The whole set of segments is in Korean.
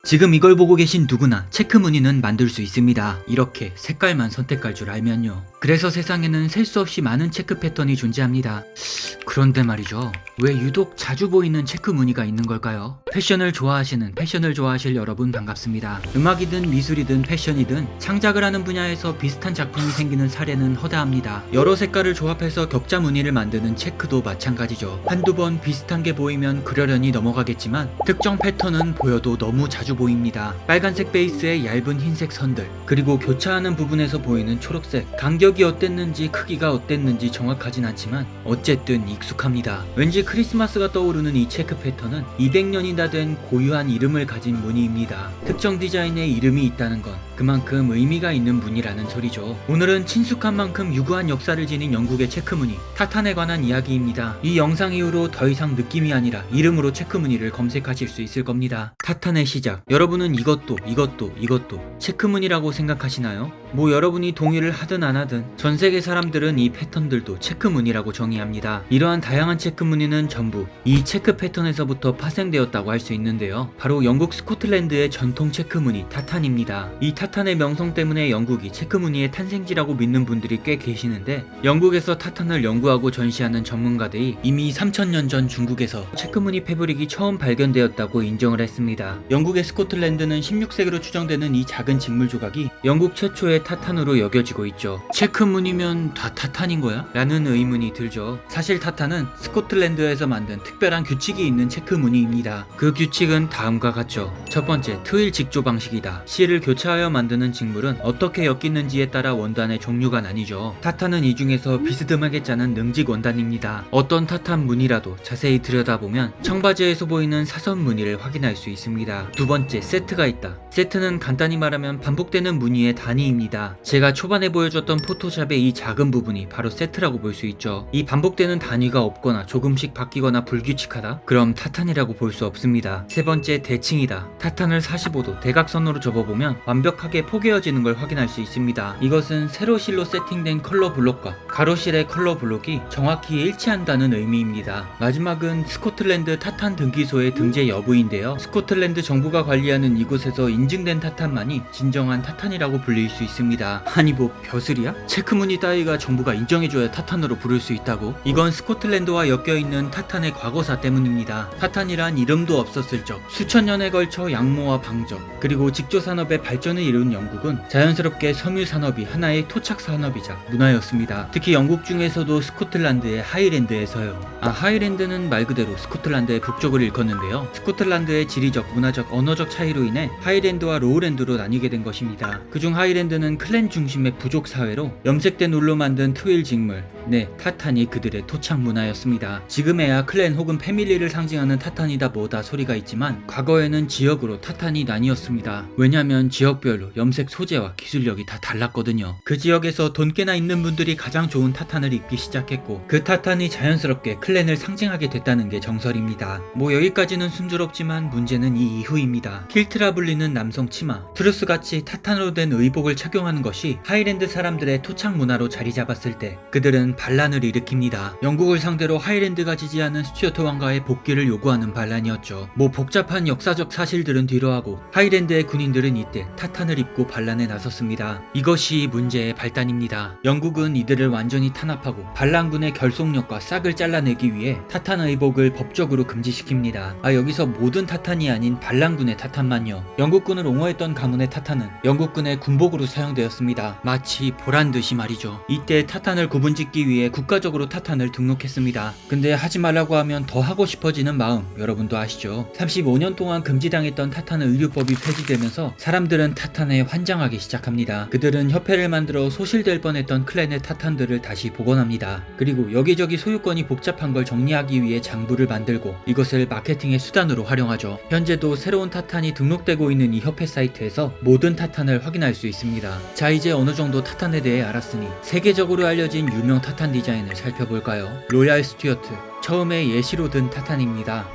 지금 이걸 보고 계신 누구나 체크 무늬는 만들 수 있습니다. 이렇게 색깔만 선택할 줄 알면요. 그래서 세상에는 셀 수 없이 많은 체크 패턴이 존재합니다. 그런데 말이죠. 왜 유독 자주 보이는 체크 무늬가 있는 걸까요? 패션을 좋아하실 여러분 반갑습니다. 음악이든 미술이든 패션이든 창작을 하는 분야에서 비슷한 작품이 생기는 사례는 허다합니다. 여러 색깔을 조합해서 격자 무늬를 만드는 체크도 마찬가지죠. 한두 번 비슷한 게 보이면 그러려니 넘어가겠지만 특정 패턴은 보여도 너무 자주 보입니다. 빨간색 베이스에 얇은 흰색 선들, 그리고 교차하는 부분에서 보이는 초록색. 간격이 어땠는지 크기가 어땠는지 정확하진 않지만 어쨌든 익숙합니다. 왠지 크리스마스가 떠오르는 이 체크 패턴은 200년이나 된 고유한 이름을 가진 무늬입니다. 특정 디자인에 이름이 있다는 건 그만큼 의미가 있는 무늬라는 소리죠. 오늘은 친숙한 만큼 유구한 역사를 지닌 영국의 체크 무늬 타탄에 관한 이야기입니다. 이 영상 이후로 더 이상 느낌이 아니라 이름으로 체크 무늬를 검색하실 수 있을 겁니다. 타탄의 시작. 여러분은 이것도 체크 무늬라고 생각하시나요? 뭐 여러분이 동의를 하든 안 하든 전 세계 사람들은 이 패턴들도 체크 무늬라고 정의합니다. 이러한 다양한 체크 무늬는 전부 이 체크 패턴에서부터 파생되었다고 할 수 있는데요. 바로 영국 스코틀랜드의 전통 체크 무늬 타탄입니다. 이 타탄의 명성 때문에 영국이 체크 무늬의 탄생지라고 믿는 분들이 꽤 계시는데, 영국에서 타탄을 연구하고 전시하는 전문가들이 이미 3000년 전 중국에서 체크 무늬 패브릭이 처음 발견되었다고 인정을 했습니다. 영국의 스코틀랜드는 16세기로 추정되는 이 작은 직물 조각이 영국 최초의 타탄으로 여겨지고 있죠. 체크 무늬면 다 타탄인 거야? 라는 의문이 들죠. 사실 타탄은 스코틀랜드에서 만든 특별한 규칙이 있는 체크 무늬입니다. 그 규칙은 다음과 같죠. 첫 번째, 트윌 직조 방식이다. 실을 교차하여 만드는 직물은 어떻게 엮이는지에 따라 원단의 종류가 나뉘죠. 타탄은 이 중에서 비스듬하게 짜는 능직 원단입니다. 어떤 타탄 무늬라도 자세히 들여다보면 청바지에서 보이는 사선 무늬를 확인할 수 있습니다. 두 번째, 세트가 있다. 세트는 간단히 말하면 반복되는 무늬의 단위입니다. 제가 초반에 보여줬던 포토샵의 이 작은 부분이 바로 세트라고 볼 수 있죠. 이 반복되는 단위가 없거나 조금씩 바뀌거나 불규칙하다? 그럼 타탄이라고 볼 수 없습니다. 세 번째, 대칭이다. 타탄을 45도 대각선으로 접어보면 완벽하게 포개어지는 걸 확인할 수 있습니다. 이것은 세로 실로 세팅된 컬러 블록과 가로실의 컬러 블록이 정확히 일치한다는 의미입니다. 마지막은 스코틀랜드 타탄 등기소의 등재 여부인데요. 스코틀랜드 정부가 관리하는 이곳에서 인증된 타탄만이 진정한 타탄이라고 불릴 수 있습니다. 아니 뭐 벼슬이야? 체크 무늬 따위가 정부가 인정해줘야 타탄으로 부를 수 있다고? 이건 스코틀랜드와 엮여있는 타탄의 과거사 때문입니다. 타탄이란 이름도 없었을 적, 수천 년에 걸쳐 양모와 방적, 그리고 직조 산업의 발전을 이룬 영국은 자연스럽게 섬유 산업이 하나의 토착 산업이자 문화였습니다. 특히 영국 중에서도 스코틀랜드의 하이랜드에서요. 하이랜드는 말 그대로 스코틀랜드의 북쪽을 일컫는데요. 스코틀랜드의 지리적, 문화적, 언어적 차이로 인해 하이랜드와 로우랜드로 나뉘게 된 것입니다. 그중 하이랜드는 클랜 중심의 부족 사회로 염색된 울로 만든 트윌 직물, 타탄이 그들의 토착 문화였습니다. 지금에야 클랜 혹은 패밀리를 상징하는 타탄이다 뭐다 소리가 있지만 과거에는 지역으로 타탄이 나뉘었습니다. 왜냐면 지역별로 염색 소재와 기술력이 다 달랐거든요. 그 지역에서 돈 꽤나 있는 분들이 가장 좋은 타탄을 입기 시작했고, 그 타탄이 자연스럽게 클랜을 상징하게 됐다는 게 정설입니다. 뭐 여기까지는 순조롭지만 문제는 이 이후입니다. 킬트라 불리는 남성 치마, 트루스같이 타탄으로 된 의복을 착용하는 것이 하이랜드 사람들의 토착 문화로 자리 잡았을 때 그들은 반란을 일으킵니다. 영국을 상대로 하이랜드가 지지하는 스튜어트 왕가의 복귀를 요구하는 반란이었죠. 뭐 복잡한 역사적 사실들은 뒤로하고 하이랜드의 군인들은 이때 타탄을 입고 반란에 나섰습니다. 이것이 문제의 발단입니다. 영국은 이들을 완전히 탄압하고 반란군의 결속력과 싹을 잘라내기 위해 타탄 의복을 법적으로 금지시킵니다. 여기서 모든 타탄이 아닌 반란군의 타탄만요. 영국군을 옹호했던 가문의 타탄은 영국군의 군복으로 사용되었습니다. 마치 보란듯이 말이죠. 이때 타탄을 구분짓기 위해 국가적으로 타탄을 등록했습니다. 근데 하지 말라고 하면 더 하고 싶어지는 마음, 여러분도 아시죠? 35년 동안 금지당했던 타탄 의류법이 폐지되면서 사람들은 타탄에 환장하기 시작합니다. 그들은 협회를 만들어 소실될 뻔했던 클랜의 타탄들을 다시 복원합니다. 그리고 여기저기 소유권이 복잡한 걸 정리하기 위해 장부를 만들고 이것을 마케팅의 수단으로 활용하죠. 현재도 새로운 타탄이 등록되고 있는 이 협회 사이트에서 모든 타탄을 확인할 수 있습니다. 자, 이제 어느 정도 타탄에 대해 알았으니 세계적으로 알려진 유명 타탄 디자인을 살펴볼까요? 로얄 스튜어트 처음에 예시로 든 타탄입니다.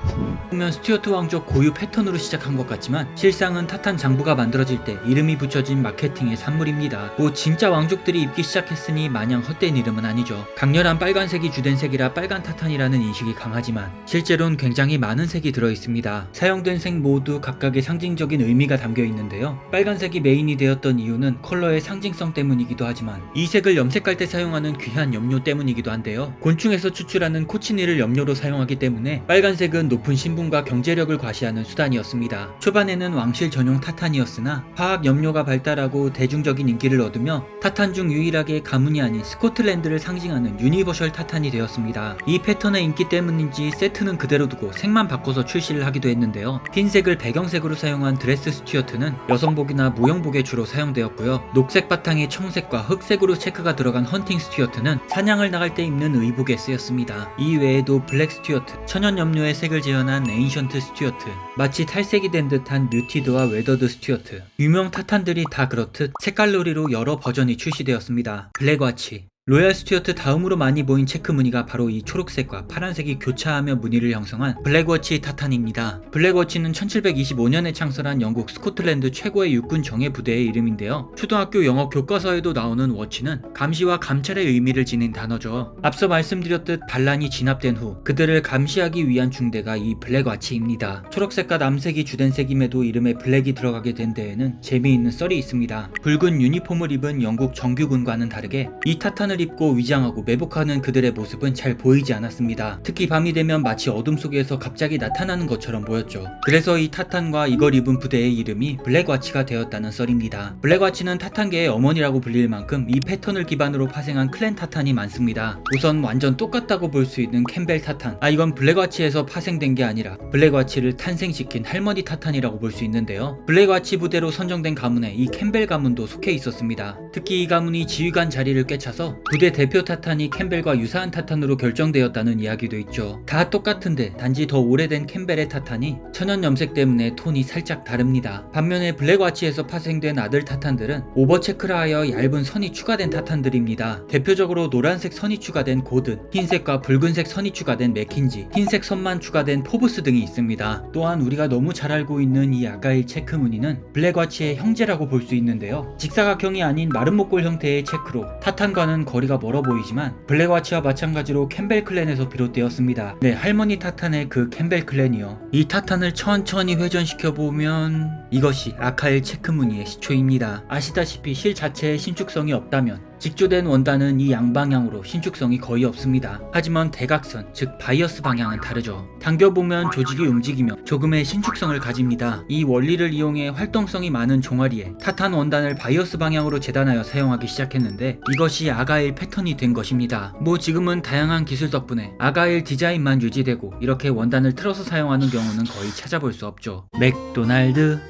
보면 스튜어트 왕족 고유 패턴으로 시작한 것 같지만 실상은 타탄 장부가 만들어질 때 이름이 붙여진 마케팅의 산물입니다. 뭐 진짜 왕족들이 입기 시작했으니 마냥 헛된 이름은 아니죠. 강렬한 빨간색이 주된 색이라 빨간 타탄이라는 인식이 강하지만 실제로는 굉장히 많은 색이 들어있습니다. 사용된 색 모두 각각의 상징적인 의미가 담겨 있는데요. 빨간색이 메인이 되었던 이유는 컬러의 상징성 때문이기도 하지만 이 색을 염색할 때 사용하는 귀한 염료 때문이기도 한데요. 곤충에서 추출하는 코치닐을 염료로 사용하기 때문에 빨간색은 높은 신분과 경제력을 과시하는 수단이었습니다. 초반에는 왕실 전용 타탄이었으나 화학 염료가 발달하고 대중적인 인기를 얻으며 타탄 중 유일하게 가문이 아닌 스코틀랜드를 상징하는 유니버셜 타탄이 되었습니다. 이 패턴의 인기 때문인지 세트는 그대로 두고 색만 바꿔서 출시를 하기도 했는데요. 흰색을 배경색으로 사용한 드레스 스튜어트는 여성복이나 무용복에 주로 사용되었고요. 녹색 바탕에 청색과 흑색으로 체크가 들어간 헌팅 스튜어트는 사냥을 나갈 때 입는 의복에 쓰였습니다. 이 외에도 블랙 스튜어트, 천연 염료의 색을 재현한 에인션트 스튜어트, 마치 탈색이 된 듯한 뮤티드와 웨더드 스튜어트, 유명 타탄들이 다 그렇듯 색깔놀이로 여러 버전이 출시되었습니다. 블랙와치, 로얄 스튜어트 다음으로 많이 보인 체크 무늬가 바로 이 초록색과 파란색이 교차하며 무늬를 형성한 블랙워치 타탄입니다. 블랙워치는 1725년에 창설한 영국 스코틀랜드 최고의 육군 정예 부대의 이름인데요. 초등학교 영어 교과서에도 나오는 워치는 감시와 감찰의 의미를 지닌 단어죠. 앞서 말씀드렸듯 반란이 진압된 후 그들을 감시하기 위한 중대가 이 블랙워치입니다. 초록색과 남색이 주된 색임에도 이름에 블랙이 들어가게 된 데에는 재미있는 썰이 있습니다. 붉은 유니폼을 입은 영국 정규군과는 다르게 이 타탄을 입고 위장하고 매복하는 그들의 모습은 잘 보이지 않았습니다. 특히 밤이 되면 마치 어둠 속에서 갑자기 나타나는 것처럼 보였죠. 그래서 이 타탄과 이걸 입은 부대의 이름이 블랙와치가 되었다는 썰입니다. 블랙와치는 타탄계의 어머니라고 불릴 만큼 이 패턴을 기반으로 파생한 클랜 타탄이 많습니다. 우선 완전 똑같다고 볼 수 있는 캠벨 타탄, 이건 블랙와치에서 파생된 게 아니라 블랙와치를 탄생시킨 할머니 타탄이라고 볼 수 있는데요. 블랙와치 부대로 선정된 가문에 이 캠벨 가문도 속해 있었습니다. 특히 이 가문이 지휘관 자리를 꿰차서 부대 대표 타탄이 캠벨과 유사한 타탄으로 결정되었다는 이야기도 있죠. 다 똑같은데 단지 더 오래된 캠벨의 타탄이 천연 염색 때문에 톤이 살짝 다릅니다. 반면에 블랙와치에서 파생된 아들 타탄들은 오버체크를 하여 얇은 선이 추가된 타탄들입니다. 대표적으로 노란색 선이 추가된 고든, 흰색과 붉은색 선이 추가된 맥킨지, 흰색 선만 추가된 포브스 등이 있습니다. 또한 우리가 너무 잘 알고 있는 이 아가일 체크 무늬는 블랙와치의 형제라고 볼 수 있는데요. 직사각형이 아닌 마른 목골 형태의 체크로 타탄과는 거리가 멀어 보이지만 블랙와치와 마찬가지로 캠벨 클랜에서 비롯되었습니다. 네, 할머니 타탄의 그 캠벨 클랜이요. 이 타탄을 천천히 회전시켜보면 이것이 아카일 체크 무늬의 시초입니다. 아시다시피 실 자체에 신축성이 없다면 직조된 원단은 이 양방향으로 신축성이 거의 없습니다. 하지만 대각선, 즉 바이어스 방향은 다르죠. 당겨보면 조직이 움직이며 조금의 신축성을 가집니다. 이 원리를 이용해 활동성이 많은 종아리에 타탄 원단을 바이어스 방향으로 재단하여 사용하기 시작했는데 이것이 아가일 패턴이 된 것입니다. 뭐 지금은 다양한 기술 덕분에 아가일 디자인만 유지되고 이렇게 원단을 틀어서 사용하는 경우는 거의 찾아볼 수 없죠. 맥도날드,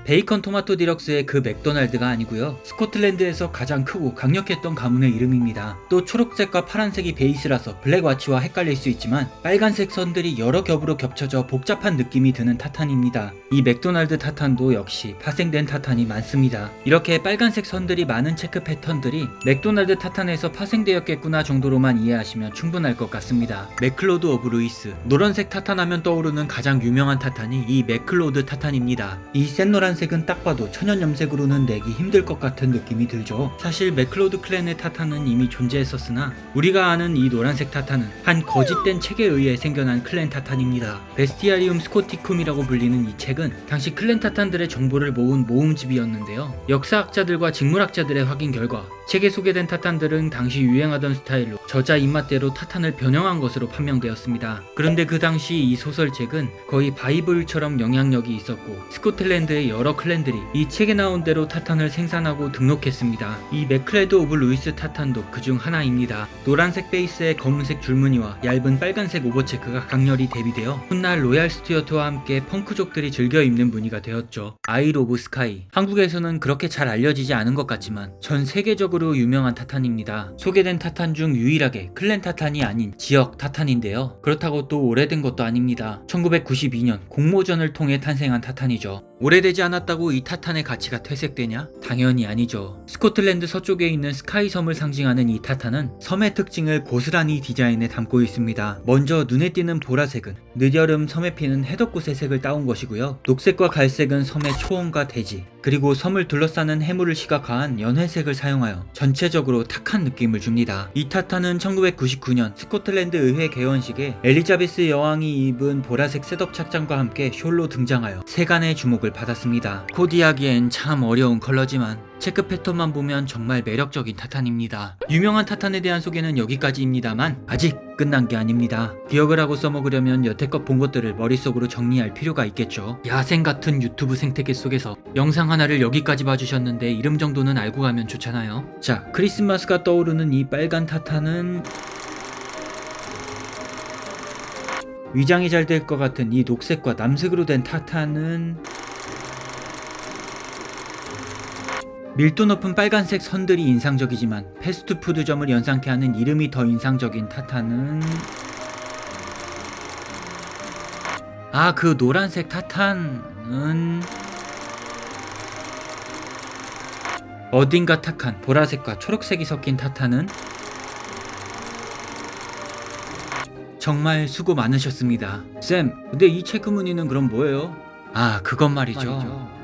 베이컨 토마토 디럭스의 그 맥도날드가 아니고요. 스코틀랜드에서 가장 크고 강력했던 가문의 이름입니다. 또 초록색과 파란색이 베이스라서 블랙와치와 헷갈릴 수 있지만 빨간색 선들이 여러 겹으로 겹쳐져 복잡한 느낌이 드는 타탄입니다. 이 맥도날드 타탄도 역시 파생된 타탄이 많습니다. 이렇게 빨간색 선들이 많은 체크 패턴들이 맥도날드 타탄에서 파생되었겠구나 정도로만 이해하시면 충분할 것 같습니다. 맥클로드 오브 루이스, 노란색 타탄 하면 떠오르는 가장 유명한 타탄이 이 맥클로드 타탄입니다. 이 센 노란색은 딱 봐도 천연 염색으로는 내기 힘들 것 같은 느낌이 들죠. 사실 맥클로드 클랜의 타탄은 이미 존재했었으나 우리가 아는 이 노란색 타탄은 한 거짓된 책에 의해 생겨난 클랜 타탄입니다. 베스티아리움 스코티쿰이라고 불리는 이 책은 당시 클랜 타탄들의 정보를 모은 모음집이었는데요. 역사학자들과 직물학자들의 확인 결과 책에 소개된 타탄들은 당시 유행하던 스타일로 저자 입맛대로 타탄을 변형한 것으로 판명되었습니다. 그런데 그 당시 이 소설책은 거의 바이블처럼 영향력이 있었고 스코틀랜드의 여러 클랜들이 이 책에 나온 대로 타탄을 생산하고 등록했습니다. 이 맥클레드 오브 루이스 타탄도 그중 하나입니다. 노란색 베이스에 검은색 줄무늬와 얇은 빨간색 오버체크가 강렬히 대비되어 훗날 로얄 스튜어트와 함께 펑크족들이 즐겨 입는 무늬가 되었죠. 아일 오브 스카이, 한국에서는 그렇게 잘 알려지지 않은 것 같지만 전 세계적으로 유명한 타탄입니다. 소개된 타탄 중 유일하게 클랜 타탄이 아닌 지역 타탄인데요. 그렇다고 또 오래된 것도 아닙니다. 1992년 공모전을 통해 탄생한 타탄이죠. 오래되지 않았다고 이 타탄의 가치가 퇴색되냐? 당연히 아니죠. 스코틀랜드 서쪽에 있는 스카이 섬을 상징하는 이 타탄은 섬의 특징을 고스란히 디자인에 담고 있습니다. 먼저 눈에 띄는 보라색은 늦여름 섬에 피는 해덕꽃의 색을 따온 것이고요. 녹색과 갈색은 섬의 초원과 대지, 그리고 섬을 둘러싸는 해물을 시각화한 연회색을 사용하여 전체적으로 탁한 느낌을 줍니다. 이 타탄은 1999년 스코틀랜드 의회 개원식에 엘리자베스 여왕이 입은 보라색 셋업 착장과 함께 숄로 등장하여 세간의 주목을 받았습니다. 코디하기엔 참 어려운 컬러지만 체크 패턴만 보면 정말 매력적인 타탄입니다. 유명한 타탄에 대한 소개는 여기까지입니다만 아직 끝난 게 아닙니다. 기억을 하고 써먹으려면 여태껏 본 것들을 머릿속으로 정리할 필요가 있겠죠. 야생 같은 유튜브 생태계 속에서 영상 하나를 여기까지 봐주셨는데 이름 정도는 알고 가면 좋잖아요. 자, 크리스마스가 떠오르는 이 빨간 타탄은 위장이 잘 될 것 같은 이 녹색과 남색으로 된 타탄은 밀도 높은 빨간색 선들이 인상적이지만 패스트푸드점을 연상케 하는 이름이 더 인상적인 타탄은 그 노란색 타탄은 어딘가 탁한 보라색과 초록색이 섞인 타탄은 정말 수고 많으셨습니다. 쌤, 근데 이 체크 무늬는 그럼 뭐예요? 그건 말이죠.